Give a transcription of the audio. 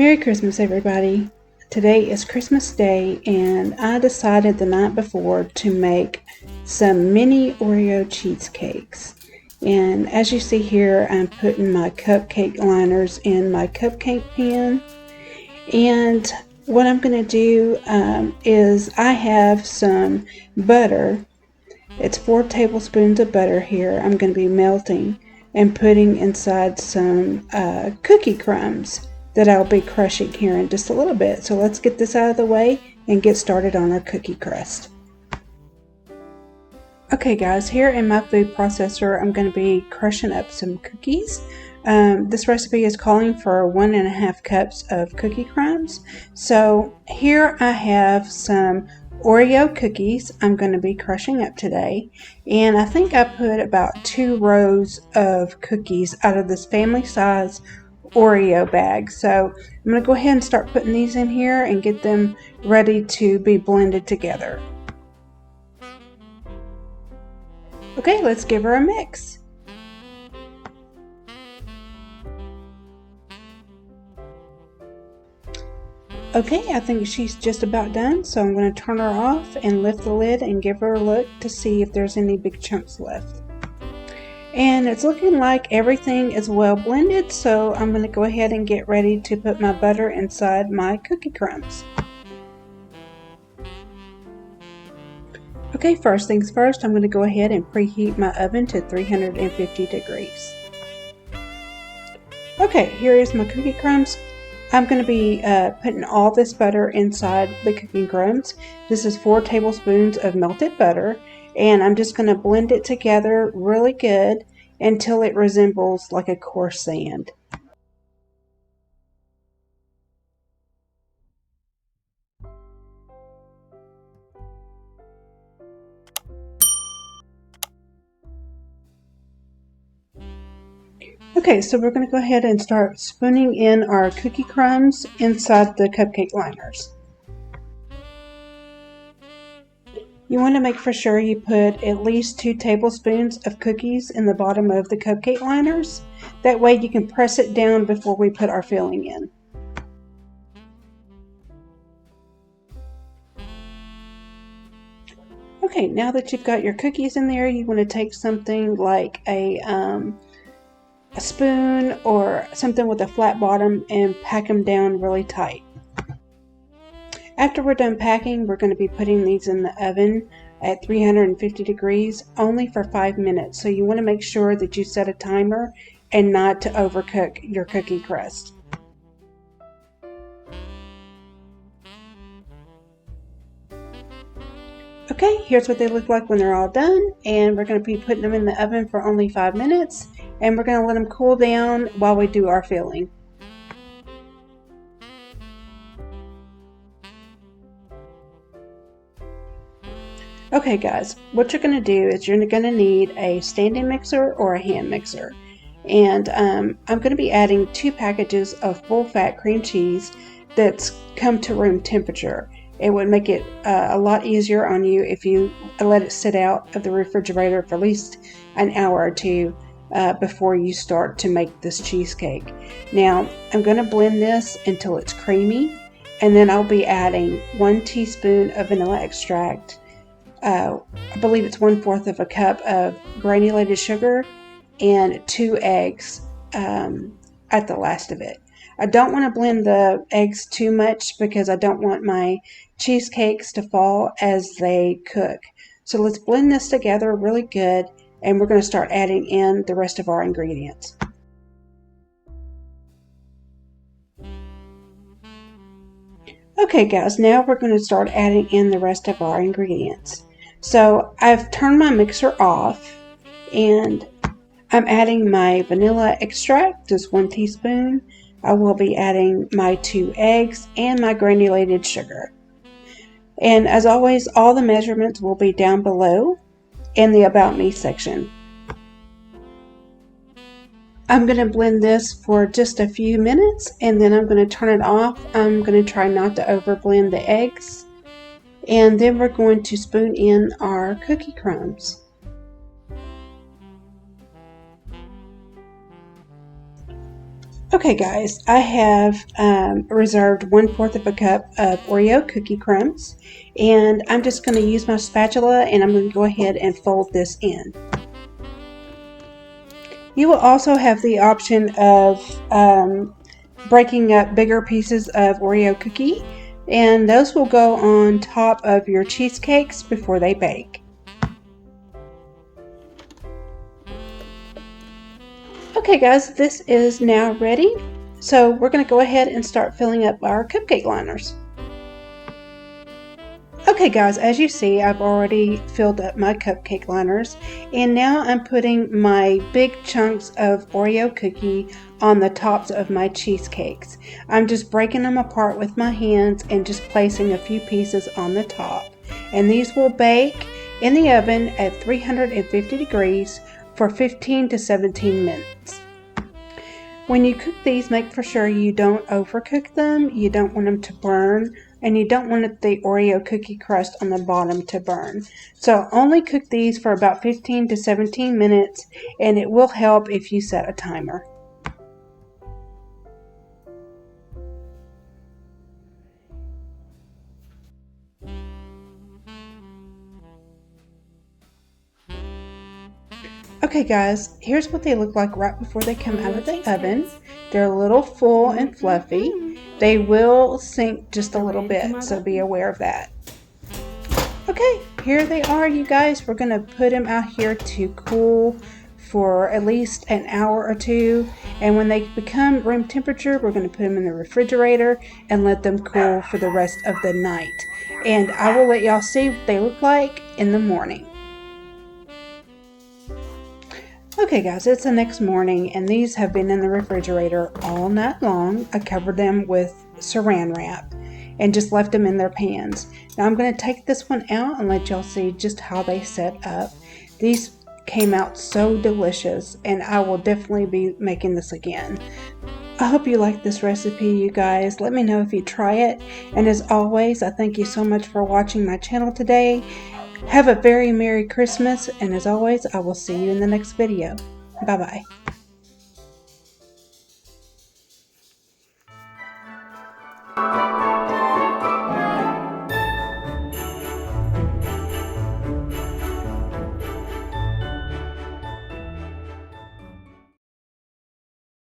Merry Christmas, everybody. Today is Christmas Day, and I decided the night before to make some mini Oreo cheesecakes. And as you see here, I'm putting my cupcake liners in my cupcake pan. And what I'm going to do is I have some butter. It's 4 tablespoons of butter here. I'm going to be melting and putting inside some cookie crumbs that I'll be crushing here in just a little bit. So let's get this out of the way and get started on our cookie crust. Okay guys, here in my food processor I'm going to be crushing up some cookies. This recipe is calling for 1.5 cups of cookie crumbs. So here I have some Oreo cookies I'm going to be crushing up today, and I think I put about 2 rows of cookies out of this family size Oreo bag. So I'm going to go ahead and start putting these in here and get them ready to be blended together. Okay, let's give her a mix. Okay, I think she's just about done, so I'm going to turn her off and lift the lid and give her a look to see if there's any big chunks left. And it's looking like everything is well blended, so I'm going to go ahead and get ready to put my butter inside my cookie crumbs. Okay, first things first, I'm going to go ahead and preheat my oven to 350 degrees. Okay, here is my cookie crumbs. I'm going to be putting all this butter inside the cookie crumbs. This is 4 tablespoons of melted butter, and I'm just going to blend it together really good until it resembles like a coarse sand. Okay, so we're going to go ahead and start spooning in our cookie crumbs inside the cupcake liners. You want to make for sure you put at least 2 tablespoons of cookies in the bottom of the cupcake liners. That way you can press it down before we put our filling in. Okay, now that you've got your cookies in there, you want to take something like a spoon or something with a flat bottom and pack them down really tight. After we're done packing, we're going to be putting these in the oven at 350 degrees only for 5 minutes. So you want to make sure that you set a timer and not to overcook your cookie crust. Okay, here's what they look like when they're all done, and we're going to be putting them in the oven for only 5 minutes, and we're going to let them cool down while we do our filling. Okay guys, what you're going to do is you're going to need a standing mixer or a hand mixer. And I'm going to be adding 2 packages of full fat cream cheese that's come to room temperature. It would make it a lot easier on you if you let it sit out of the refrigerator for at least an hour or 2 before you start to make this cheesecake. Now I'm going to blend this until it's creamy, and then I'll be adding 1 teaspoon of vanilla extract. I believe it's 1/4 of a cup of granulated sugar and 2 eggs at the last of it. I don't want to blend the eggs too much because I don't want my cheesecakes to fall as they cook. So let's blend this together really good, and we're going to start adding in the rest of our ingredients. Okay guys, now we're going to start adding in the rest of our ingredients. So I've turned my mixer off, and I'm adding my vanilla extract, just 1 teaspoon. I will be adding my 2 eggs and my granulated sugar. And as always, all the measurements will be down below in the About Me section. I'm going to blend this for just a few minutes, and then I'm going to turn it off. I'm going to try not to overblend the eggs. And then we're going to spoon in our cookie crumbs. Okay guys, I have reserved 1/4 of a cup of Oreo cookie crumbs, and I'm just going to use my spatula and I'm going to go ahead and fold this in. You will also have the option of breaking up bigger pieces of Oreo cookie, and those will go on top of your cheesecakes before they bake. Okay guys, this is now ready. So we're going to go ahead and start filling up our cupcake liners. Okay guys, as you see, I've already filled up my cupcake liners, and now I'm putting my big chunks of Oreo cookie on the tops of my cheesecakes. I'm just breaking them apart with my hands and just placing a few pieces on the top. And these will bake in the oven at 350 degrees for 15 to 17 minutes. When you cook these, make for sure you don't overcook them. You don't want them to burn, and you don't want the Oreo cookie crust on the bottom to burn. So only cook these for about 15 to 17 minutes, and it will help if you set a timer. Okay guys, here's what they look like right before they come out of the oven. They're a little full and fluffy. They will sink just a little bit, so be aware of that. Okay, here they are, you guys. We're going to put them out here to cool for at least an hour or two. And when they become room temperature, we're going to put them in the refrigerator and let them cool for the rest of the night. And I will let y'all see what they look like in the morning. Okay guys, it's the next morning and these have been in the refrigerator all night long. I covered them with saran wrap and just left them in their pans. Now I'm going to take this one out and let y'all see just how they set up. These came out so delicious, and I will definitely be making this again. I hope you like this recipe, you guys. Let me know if you try it. And as always, I thank you so much for watching my channel today. Have a very Merry Christmas, and as always, I will see you in the next video. Bye-bye.